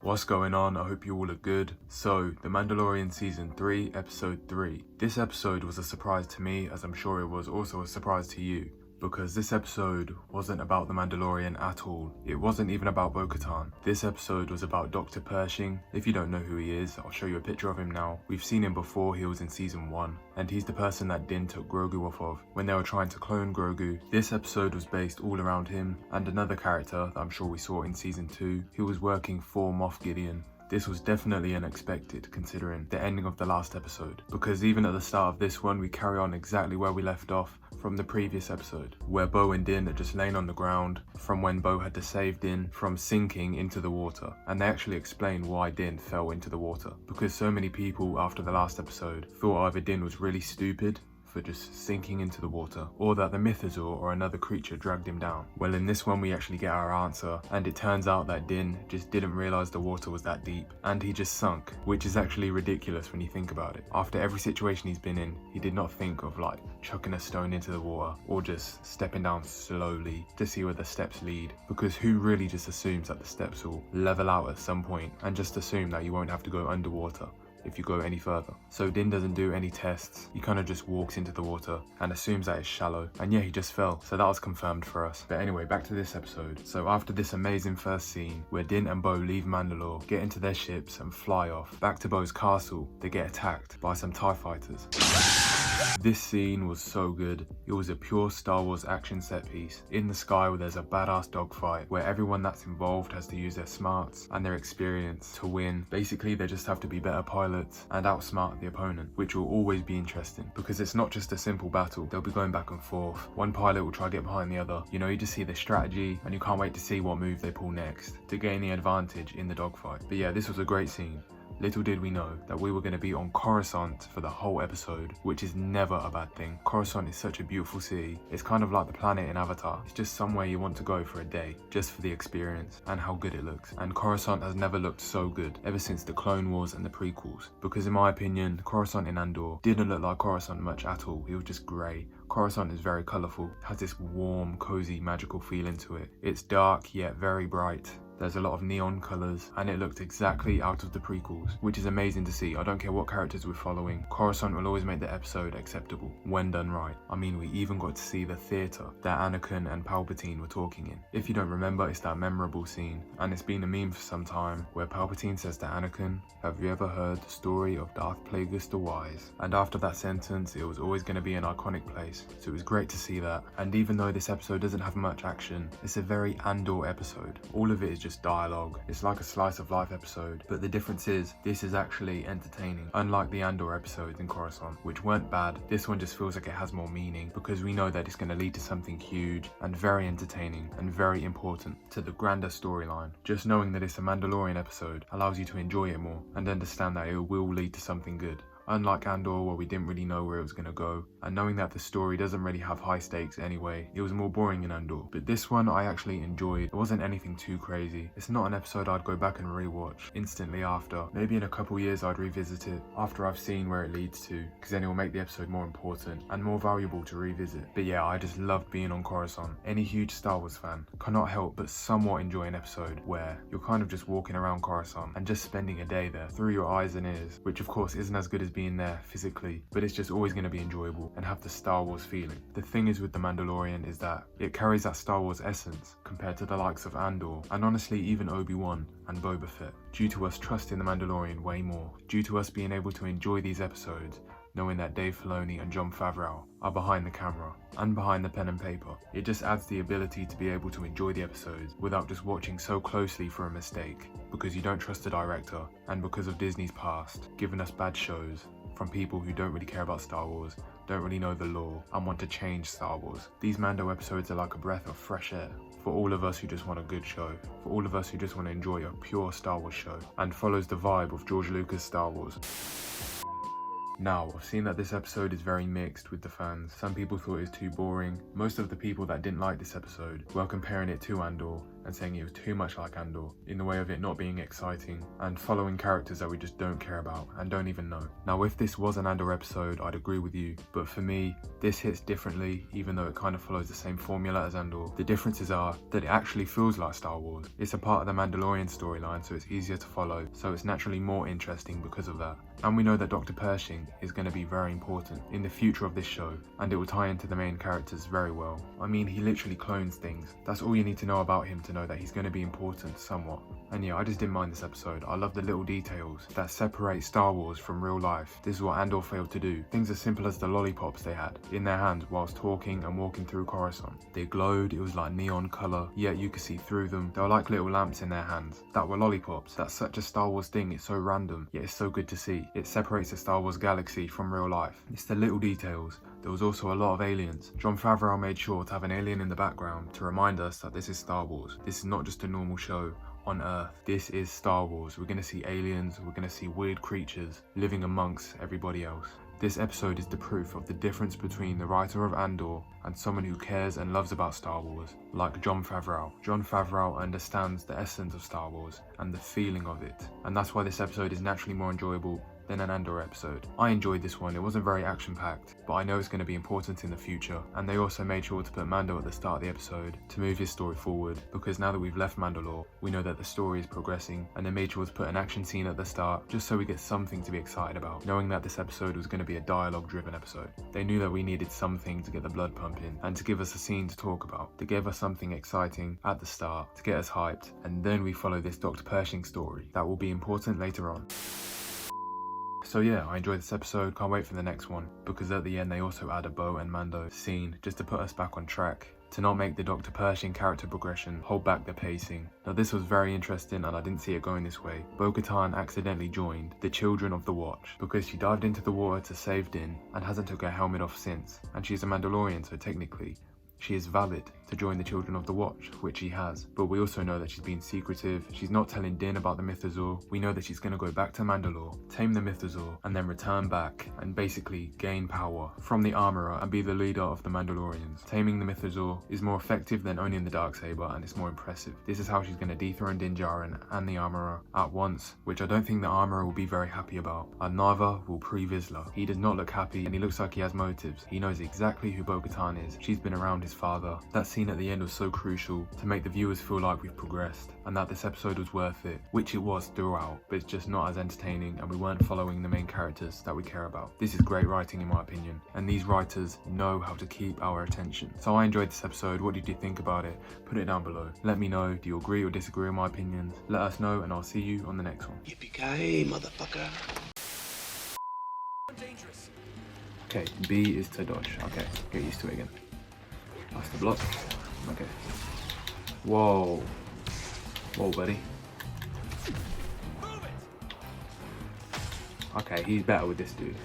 What's going on? I hope you all are good. So, The Mandalorian Season 3, Episode 3. This episode was a surprise to me, as I'm sure it was also a surprise to you, because this episode wasn't about the Mandalorian at all. It wasn't even about Bo Katan. This episode was about Dr. Pershing. If you don't know who he is, I'll show you a picture of him now. We've seen him before, he was in Season 1, and he's the person that Din took Grogu off of when they were trying to clone Grogu. This episode was based all around him and another character that I'm sure we saw in Season 2, who was working for Moff Gideon. This was definitely unexpected considering the ending of the last episode, because even at the start of this one we carry on exactly where we left off from the previous episode, where Bo and Din are just laying on the ground from when Bo had to save Din from sinking into the water, and they actually explain why Din fell into the water, because so many people after the last episode thought either Din was really stupid for just sinking into the water, or that the Mythosaur or another creature dragged him down. Well, in this one we actually get our answer, and it turns out that Din just didn't realise the water was that deep, and he just sunk, which is actually ridiculous when you think about it. After every situation he's been in, he did not think of like chucking a stone into the water, or just stepping down slowly to see where the steps lead, because who really just assumes that the steps will level out at some point, and just assume that you won't have to go underwater if you go any further. So Din doesn't do any tests, he kind of just walks into the water and assumes that it's shallow, and yeah, he just fell, so that was confirmed for us. But anyway, back to this episode. So after this amazing first scene where Din and Bo leave Mandalore, get into their ships and fly off back to Bo's castle, they get attacked by some TIE fighters. This scene was so good. It was a pure Star Wars action set piece in the sky where there's a badass dogfight where everyone that's involved has to use their smarts and their experience to win. Basically, they just have to be better pilots and outsmart the opponent, which will always be interesting because it's not just a simple battle. They'll be going back and forth. One pilot will try to get behind the other. You know, you just see the strategy and you can't wait to see what move they pull next to gain the advantage in the dogfight. But yeah, this was a great scene. Little did we know that we were going to be on Coruscant for the whole episode, which is never a bad thing. Coruscant is such a beautiful city. It's kind of like the planet in Avatar. It's just somewhere you want to go for a day, just for the experience and how good it looks. And Coruscant has never looked so good ever since the Clone Wars and the prequels. Because in my opinion, Coruscant in Andor didn't look like Coruscant much at all. It was just grey. Coruscant is very colourful, has this warm, cozy, magical feeling to it. It's dark yet very bright. There's a lot of neon colours, and it looked exactly out of the prequels, which is amazing to see. I don't care what characters we're following, Coruscant will always make the episode acceptable, when done right. I mean, we even got to see the theatre that Anakin and Palpatine were talking in. If you don't remember, it's that memorable scene, and it's been a meme for some time, where Palpatine says to Anakin, "Have you ever heard the story of Darth Plagueis the Wise?" And after that sentence, it was always going to be an iconic place, so it was great to see that. And even though this episode doesn't have much action, it's a very Andor episode. All of it is just dialogue. It's like a slice of life episode, but the difference is this is actually entertaining, unlike the Andor episodes in Coruscant, which weren't bad. This one just feels like it has more meaning because we know that it's going to lead to something huge and very entertaining and very important to the grander storyline. Just knowing that it's a Mandalorian episode allows you to enjoy it more and understand that it will lead to something good. Unlike Andor, where we didn't really know where it was going to go, and knowing that the story doesn't really have high stakes anyway, it was more boring in Andor. But this one I actually enjoyed. It wasn't anything too crazy. It's not an episode I'd go back and rewatch instantly after. Maybe in a couple years I'd revisit it after I've seen where it leads to, because then it will make the episode more important and more valuable to revisit. But yeah, I just loved being on Coruscant. Any huge Star Wars fan cannot help but somewhat enjoy an episode where you're kind of just walking around Coruscant and just spending a day there through your eyes and ears, which of course isn't as good as being there physically, but it's just always going to be enjoyable and have the Star Wars feeling. The thing is with The Mandalorian is that it carries that Star Wars essence compared to the likes of Andor, and honestly even Obi-Wan and Boba Fett, due to us trusting The Mandalorian way more, due to us being able to enjoy these episodes knowing that Dave Filoni and Jon Favreau are behind the camera and behind the pen and paper. It just adds the ability to be able to enjoy the episodes without just watching so closely for a mistake, because you don't trust the director and because of Disney's past giving us bad shows from people who don't really care about Star Wars, don't really know the lore, and want to change Star Wars. These Mando episodes are like a breath of fresh air for all of us who just want a good show, for all of us who just want to enjoy a pure Star Wars show, and follows the vibe of George Lucas' Star Wars. Now, I've seen that this episode is very mixed with the fans. Some people thought it was too boring. Most of the people that didn't like this episode were comparing it to Andor, and saying it was too much like Andor, in the way of it not being exciting, and following characters that we just don't care about and don't even know. Now if this was an Andor episode, I'd agree with you, but for me, this hits differently, even though it kind of follows the same formula as Andor. The differences are that it actually feels like Star Wars. It's a part of the Mandalorian storyline, so it's easier to follow, so it's naturally more interesting because of that. And we know that Dr. Pershing is going to be very important in the future of this show, and it will tie into the main characters very well. I mean, he literally clones things. That's all you need to know about him to know that he's going to be important somewhat. And yeah, I just didn't mind this episode. I love the little details that separate Star Wars from real life. This is what Andor failed to do. Things as simple as the lollipops they had in their hands whilst talking and walking through Coruscant. They glowed, it was like neon colour, yet you could see through them. They were like little lamps in their hands that were lollipops. That's such a Star Wars thing, it's so random, yet it's so good to see. It separates the Star Wars galaxy from real life. It's the little details. There was also a lot of aliens. Jon Favreau made sure to have an alien in the background to remind us that this is Star Wars. This is not just a normal show on Earth. This is Star Wars. We're going to see aliens, we're going to see weird creatures living amongst everybody else. This episode is the proof of the difference between the writer of Andor and someone who cares and loves about Star Wars, like Jon Favreau. Jon Favreau understands the essence of Star Wars and the feeling of it, and that's why this episode is naturally more enjoyable than an Andor episode. I enjoyed this one. It wasn't very action-packed, but I know it's going to be important in the future, and they also made sure to put Mando at the start of the episode to move his story forward, because now that we've left Mandalore, we know that the story is progressing, and they made sure to put an action scene at the start just so we get something to be excited about, knowing that this episode was going to be a dialogue-driven episode. They knew that we needed something to get the blood pumping and to give us a scene to talk about. They gave us something exciting at the start to get us hyped, and then we follow this Dr. Pershing story that will be important later on. So yeah, I enjoyed this episode, can't wait for the next one, because at the end they also add a Bo and Mando scene just to put us back on track, to not make the Dr. Pershing character progression hold back the pacing. Now this was very interesting and I didn't see it going this way. Bo Katan accidentally joined the Children of the Watch because she dived into the water to save Din and hasn't took her helmet off since, and she's a Mandalorian, so technically she is valid to join the Children of the Watch, which she has. But we also know that she's being secretive, she's not telling Din about the Mythosaur. We know that she's going to go back to Mandalore, tame the Mythosaur, and then return back and basically gain power from the armorer and be the leader of the Mandalorians. Taming the Mythosaur is more effective than owning the Darksaber, and it's more impressive. This is how she's going to dethrone Din Djarin and the armorer at once, which I don't think the armorer will be very happy about. And neither will Pre Vizsla. He does not look happy and he looks like he has motives. He knows exactly who Bo Katan is. She's been around his father. That scene at the end was so crucial to make the viewers feel like we've progressed and that this episode was worth it, which it was throughout, but it's just not as entertaining and we weren't following the main characters that we care about. This is great writing in my opinion, and these writers know how to keep our attention. So I enjoyed this episode. What did you think about it? Put it down below. Let me know, do you agree or disagree with my opinions? Let us know and I'll see you on the next one. Yippee-ki-yay, motherfucker. Okay, B is to dodge. Okay, get used to it again. That's the block. Okay. Whoa. Whoa, buddy. Okay, he's better with this dude.